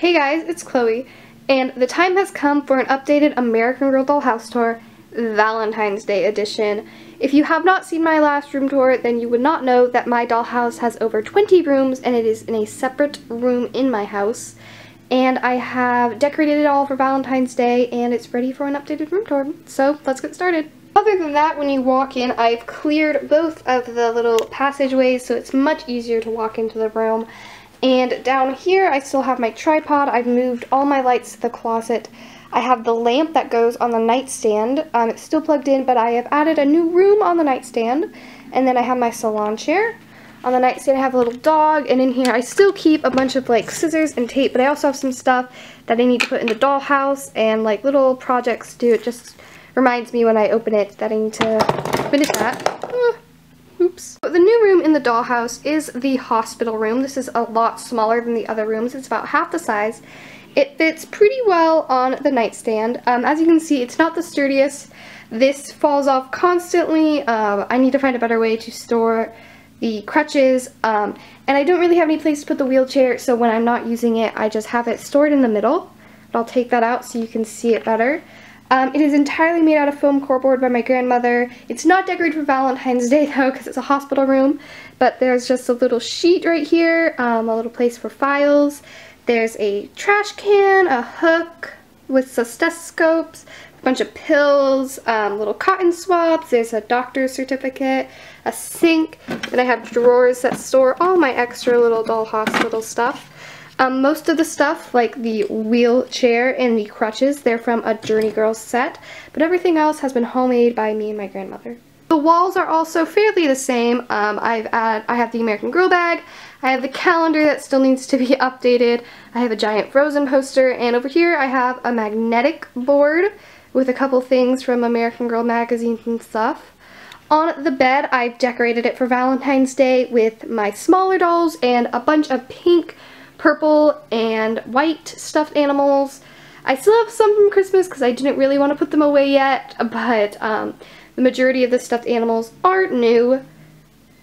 Hey guys, it's Chloe, and the time has come for an updated American Girl dollhouse tour, Valentine's Day edition. If you have not seen my last room tour, then you would not know that my dollhouse has over 20 rooms and it is in a separate room in my house. And I have decorated it all for Valentine's Day and it's ready for an updated room tour. So let's get started. Other than that, when you walk in, I've cleared both of the little passageways so it's much easier to walk into the room. And down here, I still have my tripod. I've moved all my lights to the closet. I have the lamp that goes on the nightstand. It's still plugged in, but I have added a new room on the nightstand. And then I have my salon chair. On the nightstand, I have a little dog. And in here, I still keep a bunch of like scissors and tape, but I also have some stuff that I need to put in the dollhouse and like little projects to do. It just reminds me when I open it that I need to finish that. Oops. The new room in the dollhouse is the hospital room. This is a lot smaller than the other rooms. It's about half the size. It fits pretty well on the nightstand. As you can see, it's not the sturdiest. This falls off constantly. I need to find a better way to store the crutches. And I don't really have any place to put the wheelchair, so when I'm not using it, I just have it stored in the middle. But I'll take that out so you can see it better. It is entirely made out of foam corkboard by my grandmother. It's not decorated for Valentine's Day though because it's a hospital room, but there's just a little sheet right here, a little place for files. There's a trash can, a hook with some stethoscopes, a bunch of pills, little cotton swabs, there's a doctor's certificate, a sink, and I have drawers that store all my extra little doll hospital stuff. Most of the stuff, like the wheelchair and the crutches, they're from a Journey Girls set, but everything else has been homemade by me and my grandmother. The walls are also fairly the same. I have the American Girl bag, I have the calendar that still needs to be updated, I have a giant Frozen poster, and over here I have a magnetic board with a couple things from American Girl magazines and stuff. On the bed, I've decorated it for Valentine's Day with my smaller dolls and a bunch of pink, purple and white stuffed animals. I still have some from Christmas because I didn't really want to put them away yet, but the majority of the stuffed animals are new.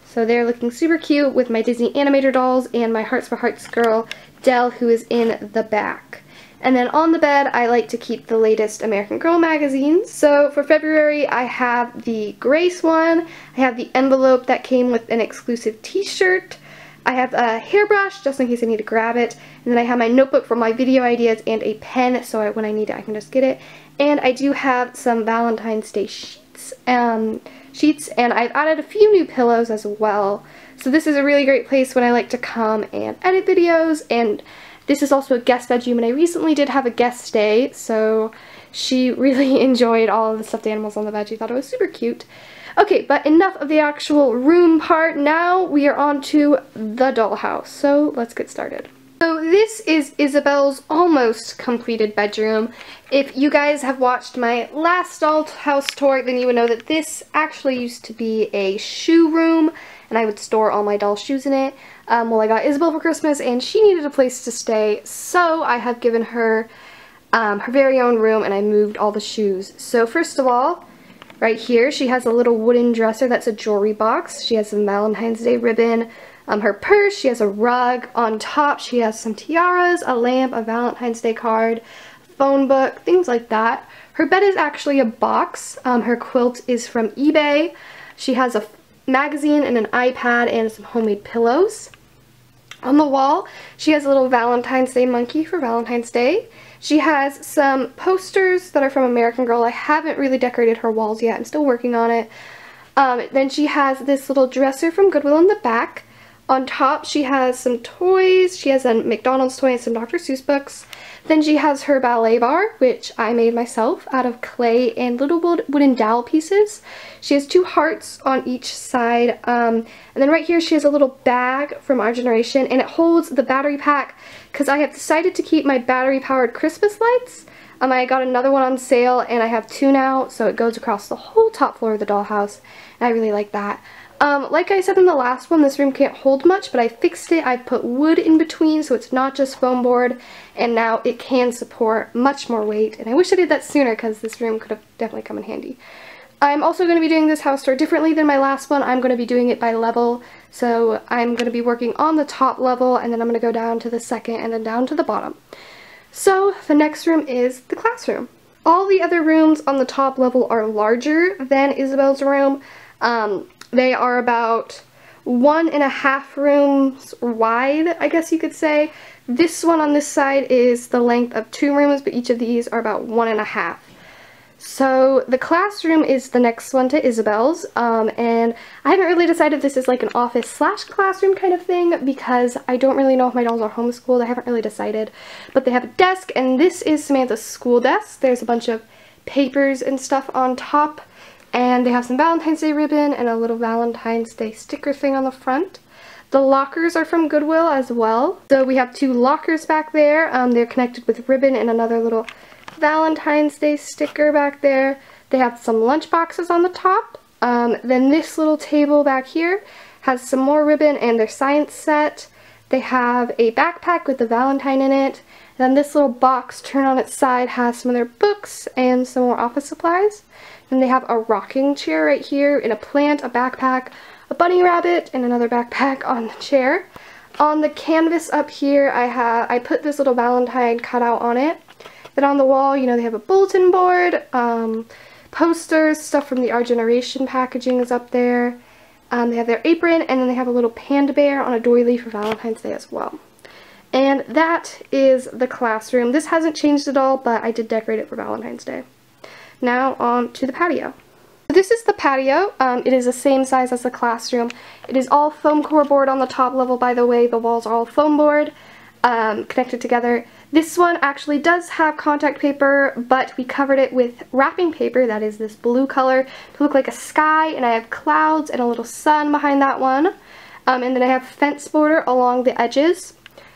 So they're looking super cute with my Disney animator dolls and my Hearts for Hearts girl, Dell, who is in the back. And then on the bed, I like to keep the latest American Girl magazines. So for February, I have the Grace one. I have the envelope that came with an exclusive t-shirt. I have a hairbrush just in case I need to grab it, and then I have my notebook for my video ideas and a pen so when I need it I can just get it. And I do have some Valentine's Day sheets, and I've added a few new pillows as well. So this is a really great place when I like to come and edit videos, and this is also a guest bedroom, and I recently did have a guest stay, so she really enjoyed all of the stuffed animals on the bed. She thought it was super cute. Okay, but enough of the actual room part. Now we are on to the dollhouse, so let's get started. So this is Isabel's almost completed bedroom. If you guys have watched my last dollhouse tour, then you would know that this actually used to be a shoe room, and I would store all my doll shoes in it. Well, I got Isabel for Christmas, and she needed a place to stay, so I have given her her very own room, and I moved all the shoes. So first of all, right here, she has a little wooden dresser that's a jewelry box. She has some Valentine's Day ribbon, her purse, she has a rug. On top, she has some tiaras, a lamp, a Valentine's Day card, phone book, things like that. Her bed is actually a box. Her quilt is from eBay. She has a magazine and an iPad and some homemade pillows. On the wall, she has a little Valentine's Day monkey for Valentine's Day. She has some posters that are from American Girl. I haven't really decorated her walls yet. I'm still working on it. Then she has this little dresser from Goodwill in the back. On top, she has some toys. She has a McDonald's toy and some Dr. Seuss books. Then she has her ballet bar, which I made myself out of clay and little wooden dowel pieces. She has two hearts on each side. And then right here she has a little bag from Our Generation, and it holds the battery pack because I have decided to keep my battery-powered Christmas lights. I got another one on sale, and I have two now, so it goes across the whole top floor of the dollhouse, and I really like that. Like I said in the last one, this room can't hold much, but I fixed it. I put wood in between, so it's not just foam board, and now it can support much more weight, and I wish I did that sooner because this room could have definitely come in handy. I'm also going to be doing this house tour differently than my last one. I'm going to be doing it by level, So I'm going to be working on the top level, and then I'm going to go down to the second and then down to the bottom. So the next room is the classroom. All the other rooms on the top level are larger than Isabel's room. They are about 1.5 rooms wide, I guess you could say. This one on this side is the length of 2 rooms, but each of these are about 1.5. So the classroom is the next one to Isabel's, and I haven't really decided if this is like an office slash classroom kind of thing, because I don't really know if my dolls are homeschooled. I haven't really decided, but they have a desk, and this is Samantha's school desk. There's a bunch of papers and stuff on top, and they have some Valentine's Day ribbon and a little Valentine's Day sticker thing on the front. The lockers are from Goodwill as well. So we have 2 lockers back there. They're connected with ribbon and another little Valentine's Day sticker back there. They have some lunch boxes on the top. Then this little table back here has some more ribbon and their science set. They have a backpack with the Valentine in it. And then this little box turned on its side has some of their books and some more office supplies. Then they have a rocking chair right here, and a plant, a backpack, a bunny rabbit, and another backpack on the chair. On the canvas up here, I put this little Valentine cutout on it. Then on the wall, you know, they have a bulletin board, posters, stuff from the Our Generation packaging is up there. They have their apron, and then they have a little panda bear on a doily for Valentine's Day as well. And that is the classroom. This hasn't changed at all, but I did decorate it for Valentine's Day. Now on to the patio. This is the patio. It is the same size as the classroom. It is all foam core board on the top level, by the way. The walls are all foam board connected together. This one actually does have contact paper, but we covered it with wrapping paper that is this blue color to look like a sky, and I have clouds and a little sun behind that one. And then I have fence border along the edges.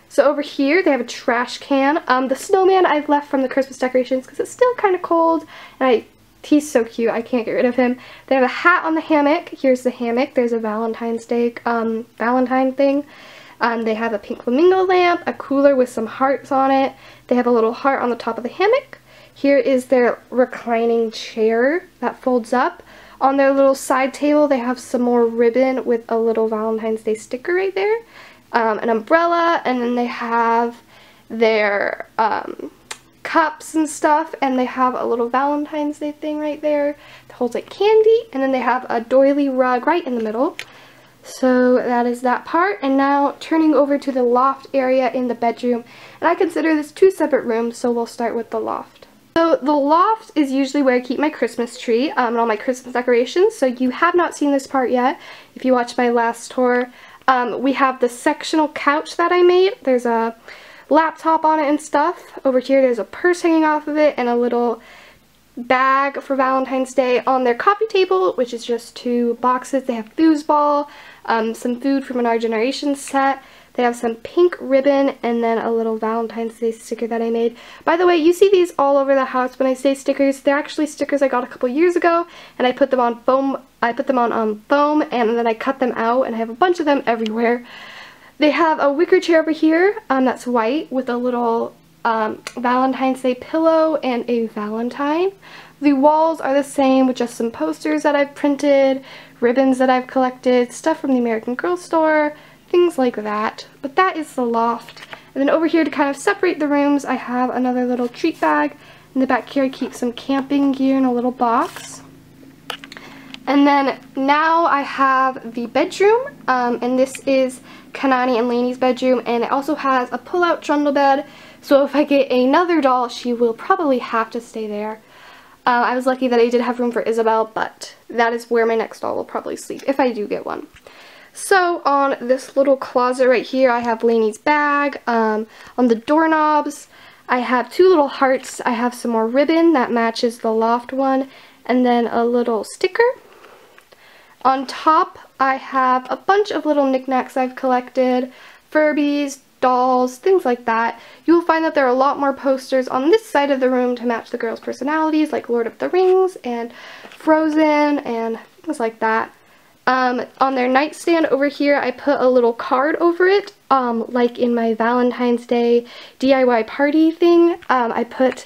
So over here they have a trash can. The snowman I've left from the Christmas decorations because it's still kind of cold, and he's so cute, I can't get rid of him. They have a hat on the hammock. Here's the hammock. There's a Valentine's Day Valentine thing. They have a pink flamingo lamp, a cooler with some hearts on it. They have a little heart on the top of the hammock. Here is their reclining chair that folds up. On their little side table they have some more ribbon with a little Valentine's Day sticker right there. An umbrella, and then they have their cups and stuff, and they have a little Valentine's Day thing right there that holds like candy, and then they have a doily rug right in the middle. So that is that part. And now turning over to the loft area in the bedroom, and I consider this 2 separate rooms, so we'll start with the loft. So the loft is usually where I keep my Christmas tree and all my Christmas decorations. So you have not seen this part yet if you watched my last tour. We have the sectional couch that I made. There's a laptop on it and stuff. Over here there's a purse hanging off of it and a little bag for Valentine's Day. On their coffee table, which is just 2 boxes, they have foosball, some food from an Our Generation set. They have some pink ribbon and then a little Valentine's Day sticker that I made. By the way, you see these all over the house when I say stickers. They're actually stickers I got a couple years ago, and I put them on foam. I put them on foam, and then I cut them out, and I have a bunch of them everywhere. They have a wicker chair over here that's white with a little Valentine's Day pillow and a Valentine. The walls are the same with just some posters that I've printed, ribbons that I've collected, stuff from the American Girl store, things like that. But that is the loft. And then over here, to kind of separate the rooms, I have another little treat bag. In the back here I keep some camping gear in a little box. And then now I have the bedroom, and this is Kanani and Lainey's bedroom, and it also has a pull-out trundle bed, so if I get another doll, she will probably have to stay there. I was lucky that I did have room for Isabel, but that is where my next doll will probably sleep, if I do get one. So on this little closet right here, I have Lainey's bag. On the doorknobs, I have 2 little hearts. I have some more ribbon that matches the loft one, and then a little sticker. On top, I have a bunch of little knickknacks I've collected, Furbies, dolls, things like that. You will find that there are a lot more posters on this side of the room to match the girls' personalities, like Lord of the Rings and Frozen and things like that. On their nightstand over here, I put a little card over it, like in my Valentine's Day DIY party thing. I put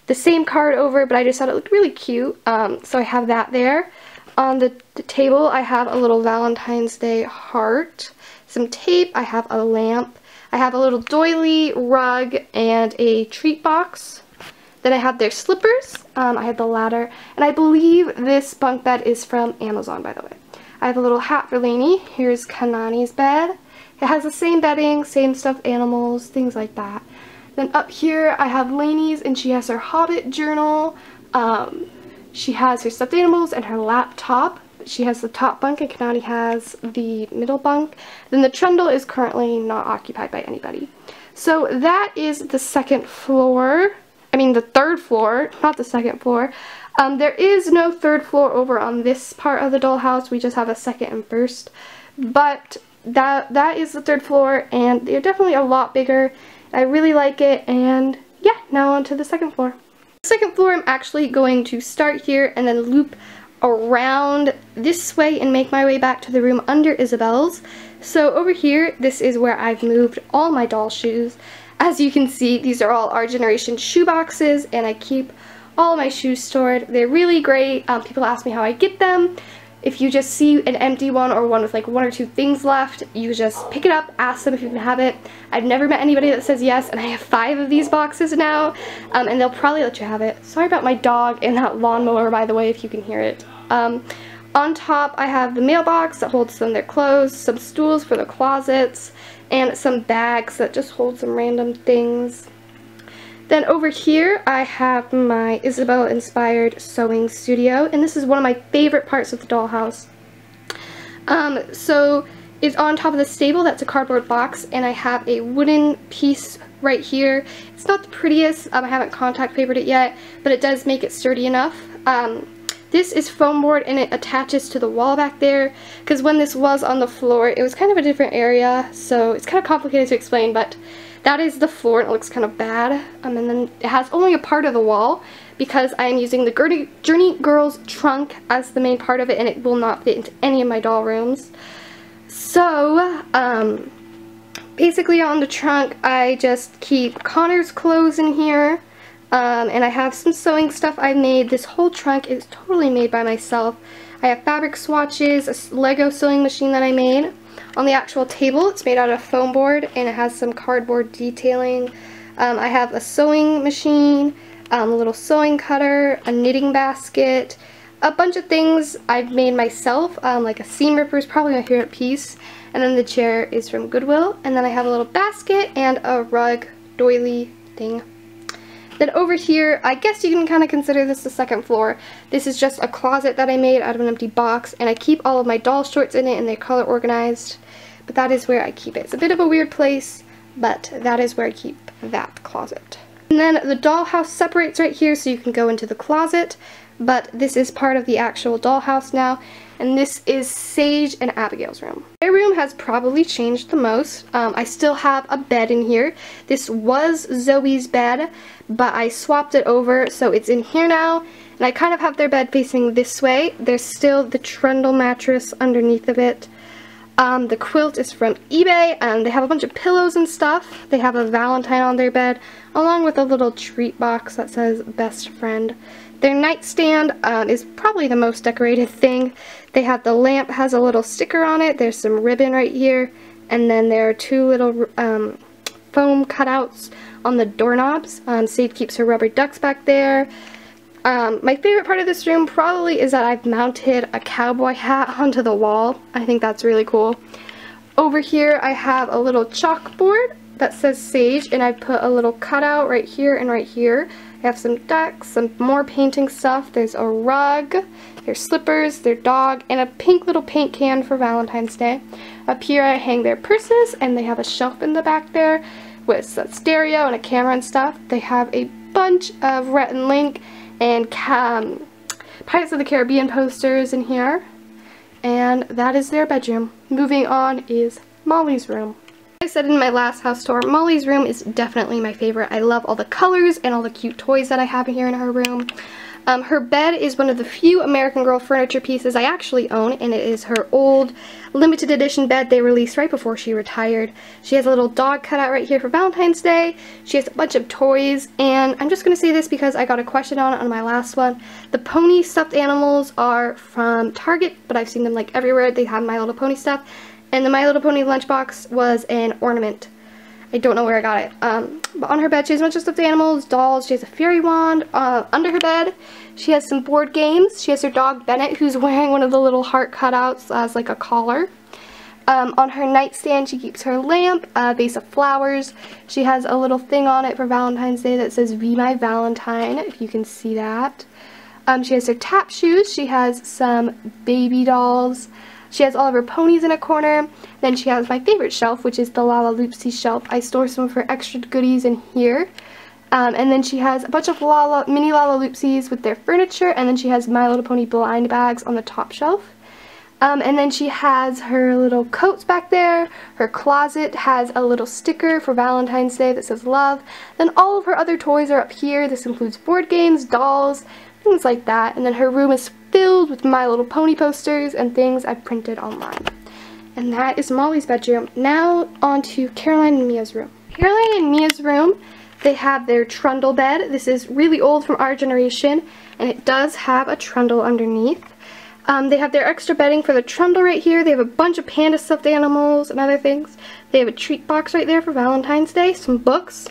the same card over it, but I just thought it looked really cute, so I have that there. On the table, I have a little Valentine's Day heart, some tape, I have a lamp, I have a little doily, rug, and a treat box. Then I have their slippers, I have the ladder, and I believe this bunk bed is from Amazon, by the way. I have a little hat for Lainey. Here's Kanani's bed. It has the same bedding, same stuffed animals, things like that. Then up here I have Lainey's, and she has her Hobbit journal. She has her stuffed animals and her laptop. She has the top bunk and Kanani has the middle bunk. Then the trundle is currently not occupied by anybody. So that is the second floor. I mean the third floor, not the second floor. There is no third floor over on this part of the dollhouse. We just have a second and first. But that is the third floor, and they're definitely a lot bigger. I really like it, and yeah, now on to the second floor. The second floor, I'm actually going to start here and then loop around this way and make my way back to the room under Isabel's. So over here, this is where I've moved all my doll shoes. As you can see, these are all our generation shoe boxes, and I keep all of my shoes stored. They're really great. People ask me how I get them. If you just see an empty one or one with like 1 or 2 things left, you just pick it up, ask them if you can have it. I've never met anybody that says yes, and I have 5 of these boxes now, and they'll probably let you have it. Sorry about my dog and that lawnmower, by the way, if you can hear it. On top, I have the mailbox that holds some of their clothes, some stools for the closets, and some bags that just hold some random things. Then over here, I have my Isabel-inspired sewing studio, and this is one of my favorite parts of the dollhouse. So it's on top of the stable. That's a cardboard box, and I have a wooden piece right here. It's not the prettiest. I haven't contact papered it yet, but it does make it sturdy enough. This is foam board, and it attaches to the wall back there, because when this was on the floor, it was kind of a different area, so it's kind of complicated to explain, but that is the floor, and it looks kind of bad. And then it has only a part of the wall, because I am using the Journey Girls trunk as the main part of it, and it will not fit into any of my doll rooms. So, basically on the trunk, I just keep Connor's clothes in here. And I have some sewing stuff I made. This whole trunk is totally made by myself. I have fabric swatches, a Lego sewing machine that I made. On the actual table, it's made out of foam board, and it has some cardboard detailing. I have a sewing machine, a little sewing cutter, a knitting basket, a bunch of things I've made myself, like a seam ripper is probably my favorite piece. And then the chair is from Goodwill. And then I have a little basket and a rug doily thing. Then over here, I guess you can kind of consider this the second floor. This is just a closet that I made out of an empty box, and I keep all of my doll shorts in it, and they're color organized. But that is where I keep it. It's a bit of a weird place, but that is where I keep that closet. And then the dollhouse separates right here, so you can go into the closet, but this is part of the actual dollhouse now, and this is Sage and Abigail's room. Their room has probably changed the most. I still have a bed in here. This was Zoe's bed, but I swapped it over, so it's in here now, and I kind of have their bed facing this way. There's still the trundle mattress underneath of it. The quilt is from eBay, and they have a bunch of pillows and stuff. They have a Valentine on their bed, along with a little treat box that says best friend. Their nightstand is probably the most decorated thing. They have the lamp, has a little sticker on it. There's some ribbon right here, and then there are 2 little foam cutouts on the doorknobs. Sage keeps her rubber ducks back there. My favorite part of this room probably is that I've mounted a cowboy hat onto the wall. I think that's really cool. Over here I have a little chalkboard that says Sage, and I put a little cutout right here and right here. I have some ducks, some more painting stuff. There's a rug, their slippers, their dog, and a pink little paint can for Valentine's Day. Up here I hang their purses, and they have a shelf in the back there with a stereo and a camera and stuff. They have a bunch of Rhett and Link and Pirates of the Caribbean posters in here. And that is their bedroom. Moving on is Molly's room. I said in my last house tour, Molly's room is definitely my favorite. I love all the colors and all the cute toys that I have here in her room. Her bed is one of the few American Girl furniture pieces I actually own, and it is her old limited edition bed they released right before she retired. She has a little dog cutout right here for Valentine's Day. She has a bunch of toys, and I'm just going to say this because I got a question on it on my last one. The pony stuffed animals are from Target, but I've seen them like everywhere. They have My Little Pony stuff, and the My Little Pony lunchbox was an ornament. I don't know where I got it. But on her bed, she has a bunch of stuffed animals, dolls. She has a fairy wand. Under her bed, she has some board games. She has her dog, Bennett, who's wearing one of the little heart cutouts as like a collar. On her nightstand, she keeps her lamp, a vase of flowers. She has a little thing on it for Valentine's Day that says, "Be my Valentine," if you can see that. She has her tap shoes. She has some baby dolls. She has all of her ponies in a corner. Then she has my favorite shelf, which is the Lalaloopsy shelf. I store some of her extra goodies in here. And then she has a bunch of mini Lalaloopsies with their furniture, and then she has My Little Pony blind bags on the top shelf. And then she has her little coats back there. Her closet has a little sticker for Valentine's Day that says love. Then all of her other toys are up here. This includes board games, dolls, things like that. And then her room is filled with My Little Pony posters and things I printed online. And that is Molly's bedroom. Now on to Caroline and Mia's room. Caroline and Mia's room, they have their trundle bed. This is really old from our generation, and it does have a trundle underneath. They have their extra bedding for the trundle right here. They have a bunch of panda stuffed animals and other things. They have a treat box right there for Valentine's Day, some books.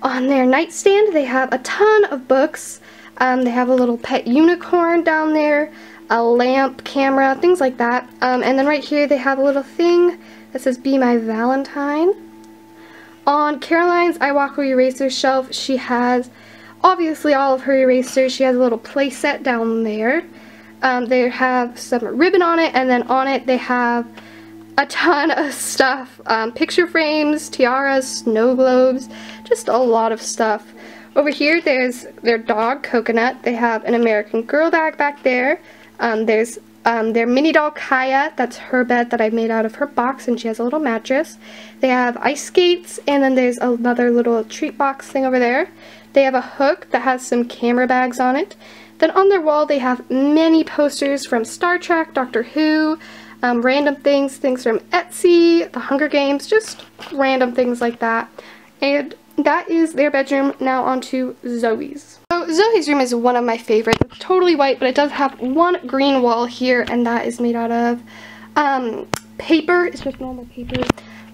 On their nightstand, they have a ton of books. They have a little pet unicorn down there, a lamp, camera, things like that. And then right here they have a little thing that says "Be My Valentine." On Caroline's I Walk eraser shelf, she has obviously all of her erasers. She has a little play set down there. They have some ribbon on it, and then on it they have a ton of stuff. Picture frames, tiaras, snow globes, just a lot of stuff. Over here, there's their dog, Coconut. They have an American Girl bag back there. There's their mini doll, Kaya. That's her bed that I made out of her box, and she has a little mattress. They have ice skates, and then there's another little treat box thing over there. They have a hook that has some camera bags on it. Then on their wall, they have many posters from Star Trek, Doctor Who, random things from Etsy, The Hunger Games, just random things like that. And that is their bedroom. Now on to Zoe's. So Zoe's room is one of my favorites. It's totally white, but it does have one green wall here, and that is made out of paper. It's just normal paper.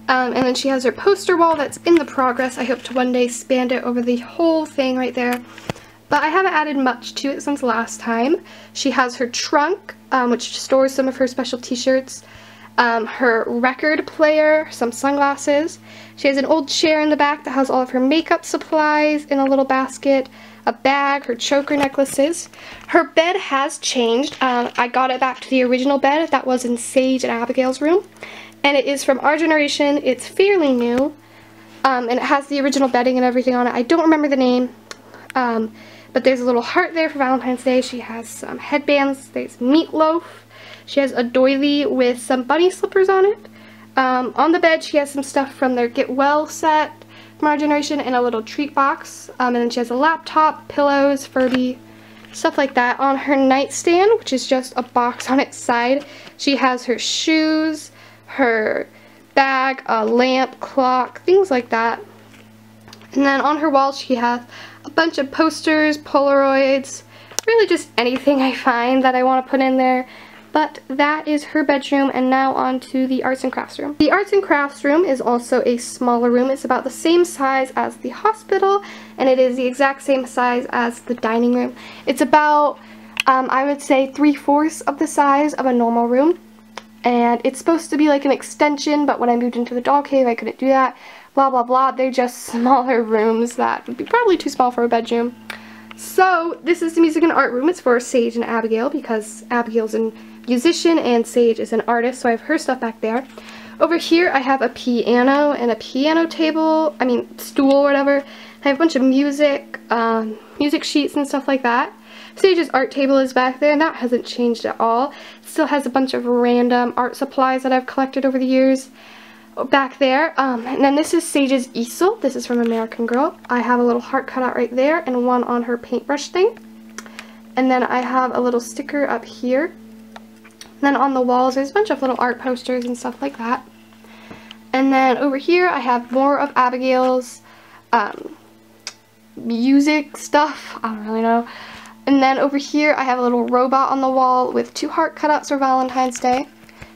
And then she has her poster wall that's in the progress. I hope to one day span it over the whole thing right there. But I haven't added much to it since last time. She has her trunk, which stores some of her special t-shirts. Her record player, some sunglasses. She has an old chair in the back that has all of her makeup supplies in a little basket, a bag, her choker necklaces. Her bed has changed. I got it back to the original bed that was in Sage and Abigail's room, and it is from our generation. It's fairly new, and it has the original bedding and everything on it. I don't remember the name, but there's a little heart there for Valentine's Day. She has some headbands. There's meatloaf. She has a doily with some bunny slippers on it. On the bed, she has some stuff from their Get Well set from our generation and a little treat box. And then she has a laptop, pillows, Furby, stuff like that. On her nightstand, which is just a box on its side, she has her shoes, her bag, a lamp, clock, things like that. And then on her wall, she has a bunch of posters, Polaroids, really just anything I find that I want to put in there. But that is her bedroom, and now on to the arts and crafts room. The arts and crafts room is also a smaller room. It's about the same size as the hospital, and it is the exact same size as the dining room. It's about, I would say, 3/4 of the size of a normal room. And it's supposed to be like an extension, but when I moved into the dog cave, I couldn't do that. Blah, blah, blah. They're just smaller rooms that would be probably too small for a bedroom. So this is the music and art room. It's for Sage and Abigail, because Abigail's a musician and Sage is an artist, so I have her stuff back there. Over here I have a piano and a piano table, stool or whatever. I have a bunch of music, music sheets and stuff like that. Sage's art table is back there, and that hasn't changed at all. It still has a bunch of random art supplies that I've collected over the years back there. And then this is Sage's easel. This is from American Girl. I have a little heart cutout right there and one on her paintbrush thing. And then I have a little sticker up here. And then on the walls, there's a bunch of little art posters and stuff like that. And then over here, I have more of Abigail's music stuff. I don't really know. And then over here, I have a little robot on the wall with 2 heart cutouts for Valentine's Day.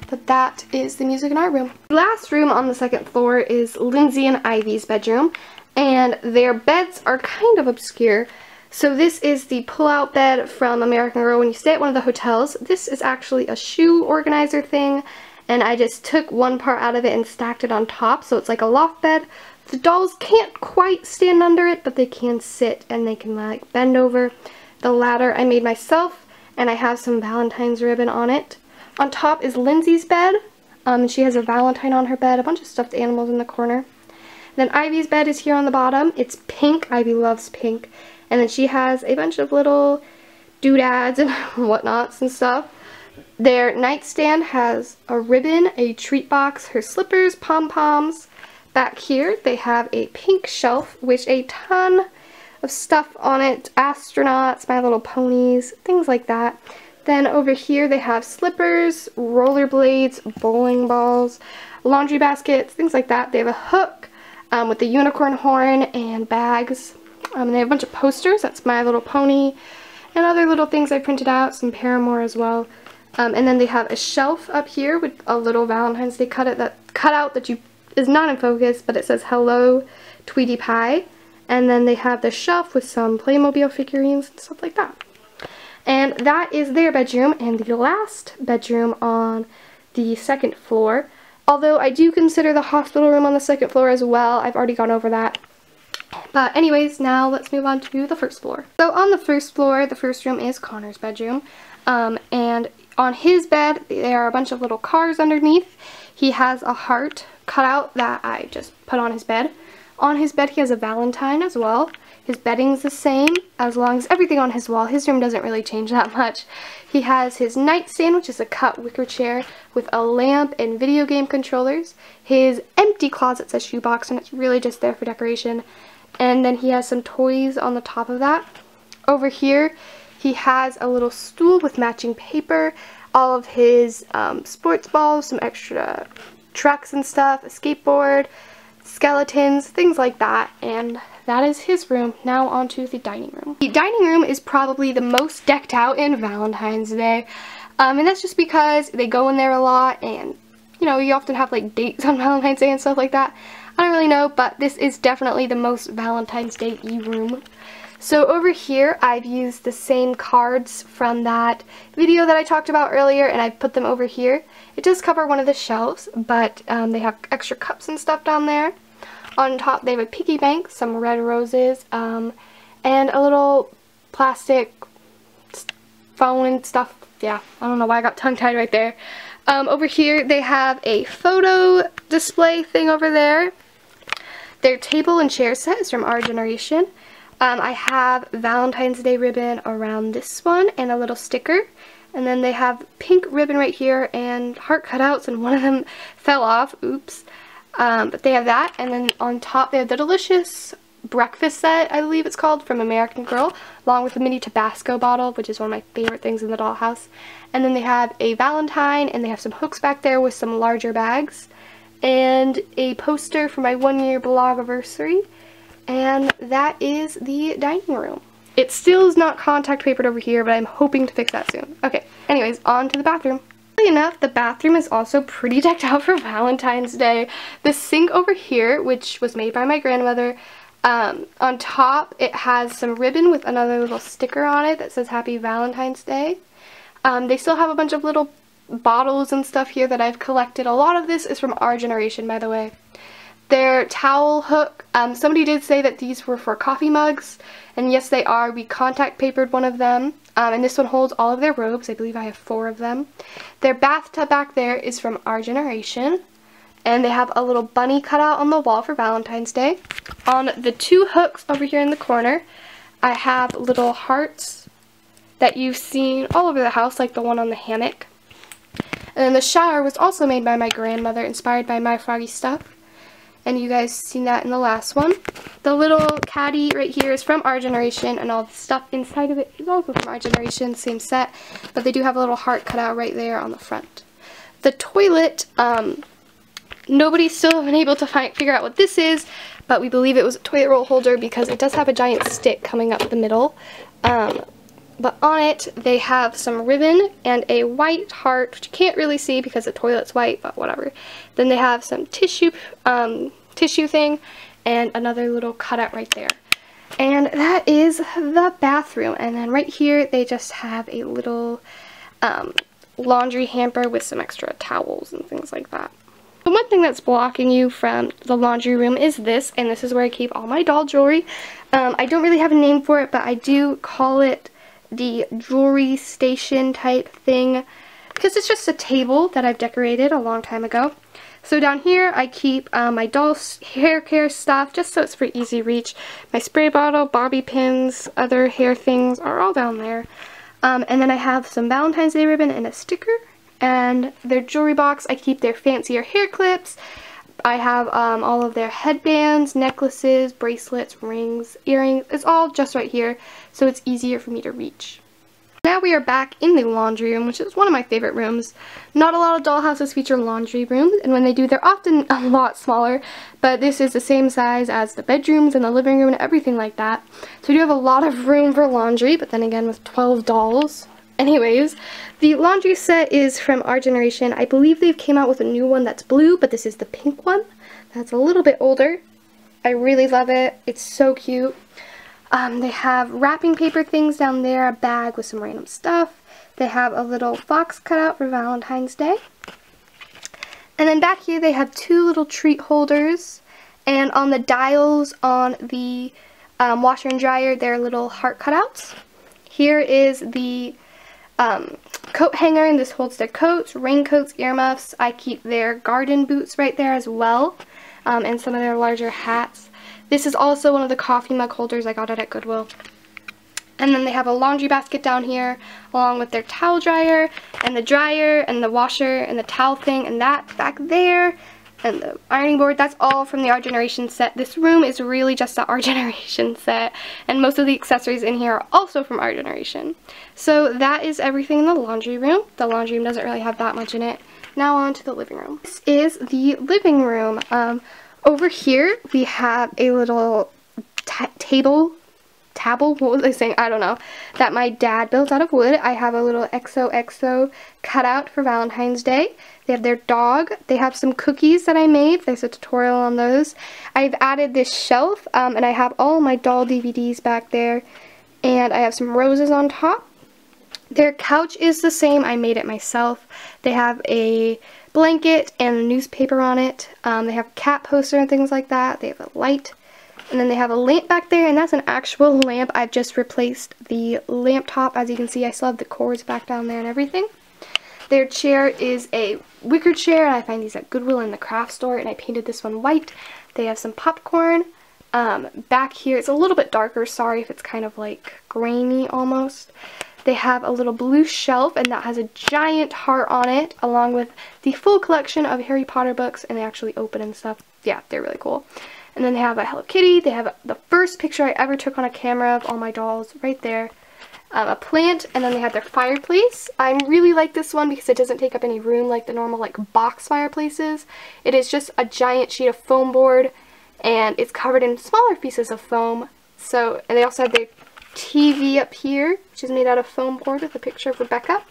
But that is the music and art room. The last room on the 2nd floor is Lindsay and Ivy's bedroom. And their beds are kind of obscure. So this is the pull-out bed from American Girl when you stay at one of the hotels. This is actually a shoe organizer thing. And I just took one part out of it and stacked it on top. So it's like a loft bed. The dolls can't quite stand under it, but they can sit and they can like bend over. The ladder I made myself, and I have some Valentine's ribbon on it. On top is Lindsay's bed. She has a Valentine on her bed, a bunch of stuffed animals in the corner. Then Ivy's bed is here on the bottom. It's pink. Ivy loves pink. And then she has a bunch of little doodads and whatnots and stuff. Their nightstand has a ribbon, a treat box, her slippers, pom-poms. Back here they have a pink shelf with a ton of stuff on it. Astronauts, My Little Ponies, things like that. Then over here they have slippers, rollerblades, bowling balls, laundry baskets, things like that. They have a hook with the unicorn horn and bags. They have a bunch of posters. That's My Little Pony and other little things I printed out, some Paramore as well. And then they have a shelf up here with a little Valentine's Day cutout that is not in focus, but it says Hello Tweety Pie. And then they have the shelf with some Playmobil figurines and stuff like that. And that is their bedroom, and the last bedroom on the 2nd floor. Although I do consider the hospital room on the 2nd floor as well. I've already gone over that. But anyways, now let's move on to the 1st floor. So on the 1st floor, the first room is Connor's bedroom. And on his bed, there are a bunch of little cars underneath. He has a heart cut out that I just put on his bed. On his bed, he has a Valentine as well. His bedding's the same, as long as everything on his wall. His room doesn't really change that much. He has his nightstand, which is a cut wicker chair with a lamp and video game controllers. His empty closet says shoebox, and it's really just there for decoration. And then he has some toys on the top of that. Over here, he has a little stool with matching paper, all of his sports balls, some extra trucks and stuff, a skateboard, skeletons, things like that, and that is his room. Now on to the dining room. The dining room is probably the most decked out in Valentine's Day, and that's just because they go in there a lot, and you know, you often have like dates on Valentine's Day and stuff like that. I don't really know, but this is definitely the most Valentine's Day-y room. So over here, I've used the same cards from that video that I talked about earlier, and I've put them over here. It does cover one of the shelves, but they have extra cups and stuff down there. On top, they have a piggy bank, some red roses, and a little plastic phone and stuff. Yeah, I don't know why I got tongue-tied right there. Over here, they have a photo display thing over there. Their table and chair set is from Our Generation. I have Valentine's Day ribbon around this one and a little sticker. And then they have pink ribbon right here and heart cutouts, and one of them fell off. Oops. But they have that. And then on top they have the delicious breakfast set, I believe it's called, from American Girl, along with a mini Tabasco bottle, which is one of my favorite things in the dollhouse. And then they have a Valentine, and they have some hooks back there with some larger bags. And a poster for my 1-year blog-iversary. And that is the dining room. It still is not contact papered over here, but I'm hoping to fix that soon. Okay, anyways, on to the bathroom. Funnily enough, the bathroom is also pretty decked out for Valentine's Day. The sink over here, which was made by my grandmother, on top it has some ribbon with another little sticker on it that says Happy Valentine's Day. They still have a bunch of little bottles and stuff here that I've collected. A lot of this is from Our Generation, by the way. Their towel hook, somebody did say that these were for coffee mugs, and yes they are. We contact papered one of them, and this one holds all of their robes. I believe I have 4 of them. Their bathtub back there is from Our Generation, and they have a little bunny cutout on the wall for Valentine's Day. On the 2 hooks over here in the corner, I have little hearts that you've seen all over the house, like the one on the hammock. And then the shower was also made by my grandmother, inspired by My Froggy Stuff. and you guys seen that in the last one. The little caddy right here is from our generation, and all the stuff inside of it is also from our generation, same set, but they do have a little heart cut out right there on the front. The toilet, nobody's still been able to figure out what this is, but we believe it was a toilet roll holder because it does have a giant stick coming up the middle. But on it, they have some ribbon and a white heart, which you can't really see because the toilet's white, but whatever. Then they have some tissue thing and another little cutout right there. And that is the bathroom. And then right here, they just have a little laundry hamper with some extra towels and things like that. The one thing that's blocking you from the laundry room is this, and this is where I keep all my doll jewelry. I don't really have a name for it, but I do call it the jewelry station type thing because it's just a table that I've decorated a long time ago. So down here I keep my doll's hair care stuff just so it's for easy reach. My spray bottle, bobby pins, other hair things are all down there. And then I have some Valentine's Day ribbon and a sticker. And their jewelry box, I keep their fancier hair clips. I have all of their headbands, necklaces, bracelets, rings, earrings. It's all just right here, so it's easier for me to reach. Now we are back in the laundry room, which is one of my favorite rooms. Not a lot of dollhouses feature laundry rooms, and when they do, they're often a lot smaller, but this is the same size as the bedrooms and the living room and everything like that. So we do have a lot of room for laundry, but then again with 12 dolls. Anyways, the laundry set is from our generation. I believe they've came out with a new one that's blue, but this is the pink one. That's a little bit older. I really love it. It's so cute. They have wrapping paper things down there, a bag with some random stuff. They have a little fox cut out for Valentine's Day. And then back here they have two little treat holders. And on the dials on the washer and dryer, they're little heart cutouts. Here is the coat hanger, and this holds their coats, raincoats, earmuffs. I keep their garden boots right there as well, and some of their larger hats. This is also one of the coffee mug holders. I got it at Goodwill. And then they have a laundry basket down here, along with their towel dryer, and the washer, and the towel thing, and that back there, and the ironing board. That's all from the Our Generation set. This room is really just the Our Generation set, and most of the accessories in here are also from Our Generation. So that is everything in the laundry room. The laundry room doesn't really have that much in it. Now on to the living room. This is the living room. Over here we have a little table, what was I saying? I don't know. That my dad built out of wood. I have a little XOXO cutout for Valentine's Day. They have their dog. They have some cookies that I made. There's a tutorial on those. I've added this shelf, and I have all my doll DVDs back there. And I have some roses on top. Their couch is the same. I made it myself. They have a blanket and a newspaper on it. They have a cat poster and things like that. They have a light. And then they have a lamp back there, and that's an actual lamp. I've just replaced the lamp top. As you can see, I still have the cords back down there and everything. Their chair is a wicker chair, and I find these at Goodwill in the craft store, and I painted this one white. They have some popcorn. Back here, it's a little bit darker. Sorry if it's kind of like grainy almost. They have a little blue shelf, and that has a giant heart on it, along with the full collection of Harry Potter books, and they actually open and stuff. Yeah, they're really cool. And then they have a Hello Kitty. They have the first picture I ever took on a camera of all my dolls right there. A plant, and then they have their fireplace. I really like this one because it doesn't take up any room like the normal like box fireplaces. It is just a giant sheet of foam board, and it's covered in smaller pieces of foam. So, and they also have their TV up here, which is made out of foam board with a picture of Rebecca.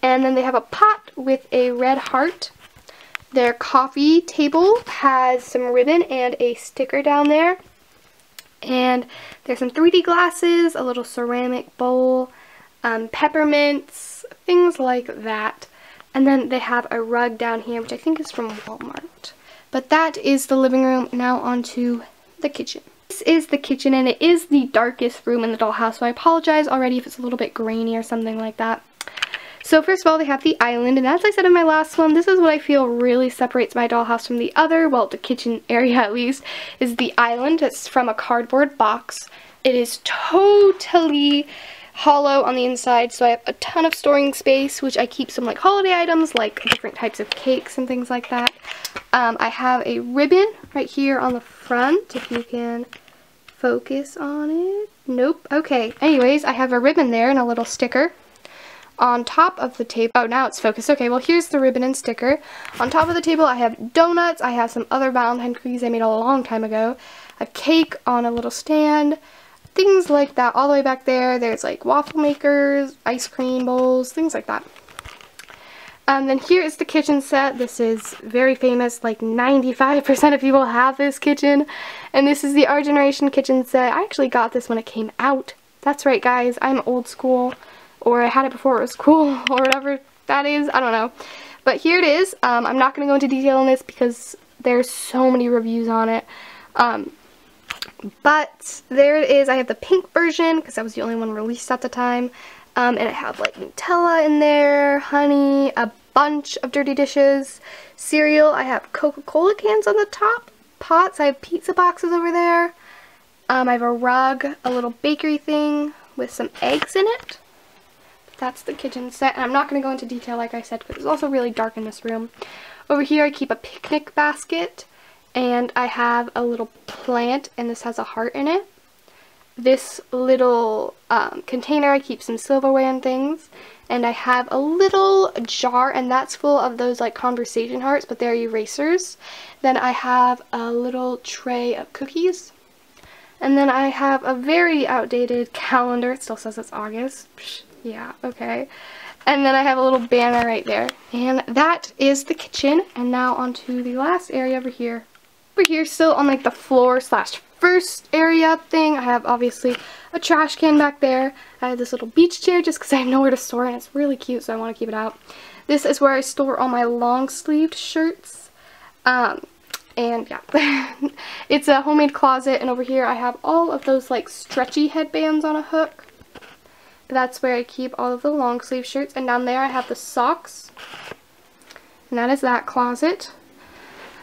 And then they have a pot with a red heart. Their coffee table has some ribbon and a sticker down there. And there's some 3D glasses, a little ceramic bowl, peppermints, things like that. And then they have a rug down here, which I think is from Walmart. But that is the living room. Now onto the kitchen. This is the kitchen, and it is the darkest room in the dollhouse, so I apologize already if it's a little bit grainy or something like that. So first of all, they have the island, and as I said in my last one, this is what I feel really separates my dollhouse from the other, well, the kitchen area at least, is the island. It's from a cardboard box. It is totally hollow on the inside, so I have a ton of storing space, which I keep some like holiday items, like different types of cakes and things like that. I have a ribbon right here on the front, if you can focus on it. Nope. Okay. Anyways, I have a ribbon there and a little sticker. On top of the table, oh, now it's focused. Okay, well, here's the ribbon and sticker. On top of the table, I have donuts. I have some other Valentine cookies I made a long time ago. A cake on a little stand. Things like that. All the way back there, there's like waffle makers, ice cream bowls, things like that. Then here is the kitchen set. This is very famous, like 95% of people have this kitchen. And this is the Our Generation kitchen set. I actually got this when it came out. That's right, guys, I'm old school. Or I had it before it was cool, or whatever that is, I don't know. But here it is. I'm not going to go into detail on this because there's so many reviews on it. But there it is. I have the pink version because that was the only one released at the time. And I have like Nutella in there, honey, a bunch of dirty dishes, cereal. I have Coca-Cola cans on the top, pots. I have pizza boxes over there. I have a rug, a little bakery thing with some eggs in it. That's the kitchen set, and I'm not going to go into detail like I said because it's also really dark in this room. Over here I keep a picnic basket, and I have a little plant, and this has a heart in it. This little container, I keep some silverware and things, and I have a little jar, and that's full of those like conversation hearts, but they're erasers. Then I have a little tray of cookies. And then I have a very outdated calendar. It still says it's August. Psh, yeah, okay. And then I have a little banner right there. And that is the kitchen. And now onto the last area over here. Over here, still on like the floor slash first area thing, I have obviously a trash can back there. I have this little beach chair just because I have nowhere to store it, and it's really cute, so I want to keep it out. This is where I store all my long-sleeved shirts. And yeah, it's a homemade closet, and over here I have all of those like stretchy headbands on a hook. That's where I keep all of the long sleeve shirts, and down there I have the socks, and that is that closet.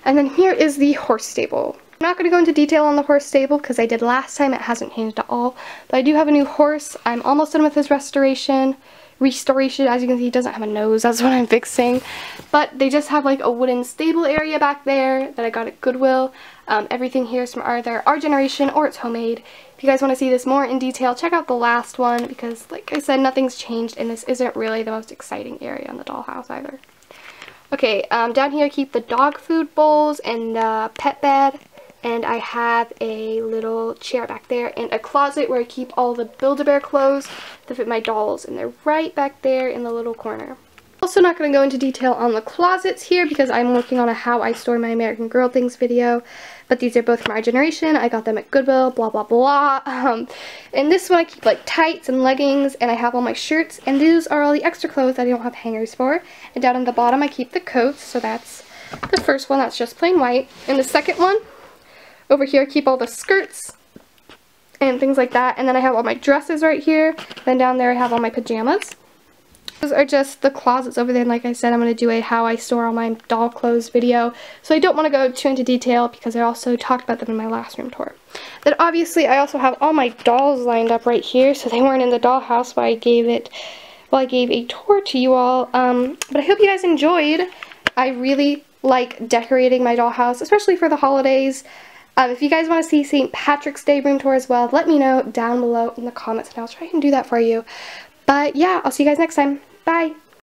And then here is the horse stable. I'm not going to go into detail on the horse stable because I did last time. It hasn't changed at all, but I do have a new horse. I'm almost done with his restoration. As you can see, he doesn't have a nose. That's what I'm fixing. But they just have like a wooden stable area back there that I got at Goodwill. Everything here is from either Our Generation or it's homemade. If you guys want to see this more in detail, check out the last one because, like I said, nothing's changed, and this isn't really the most exciting area in the dollhouse either. Okay, down here I keep the dog food bowls and the pet bed. And I have a little chair back there and a closet where I keep all the Build-A-Bear clothes that fit my dolls, and they're right back there in the little corner. Also not going to go into detail on the closets here because I'm working on a How I Store My American Girl Things video, but these are both from Our Generation. I got them at Goodwill, blah blah blah. And this one I keep like tights and leggings, and I have all my shirts, and these are all the extra clothes that I don't have hangers for. And down on the bottom I keep the coats, so that's the first one, that's just plain white. And the second one, over here I keep all the skirts and things like that, and then I have all my dresses right here. Then down there I have all my pajamas. Those are just the closets over there, and like I said, I'm going to do a How I Store All My Doll Clothes video, so I don't want to go too into detail because I also talked about them in my last room tour. Then obviously I also have all my dolls lined up right here, so they weren't in the dollhouse while I gave a tour to you all. But I hope you guys enjoyed. I really like decorating my dollhouse, especially for the holidays. If you guys want to see St. Patrick's Day room tour as well, let me know down below in the comments, and I'll try and do that for you. But yeah, I'll see you guys next time. Bye!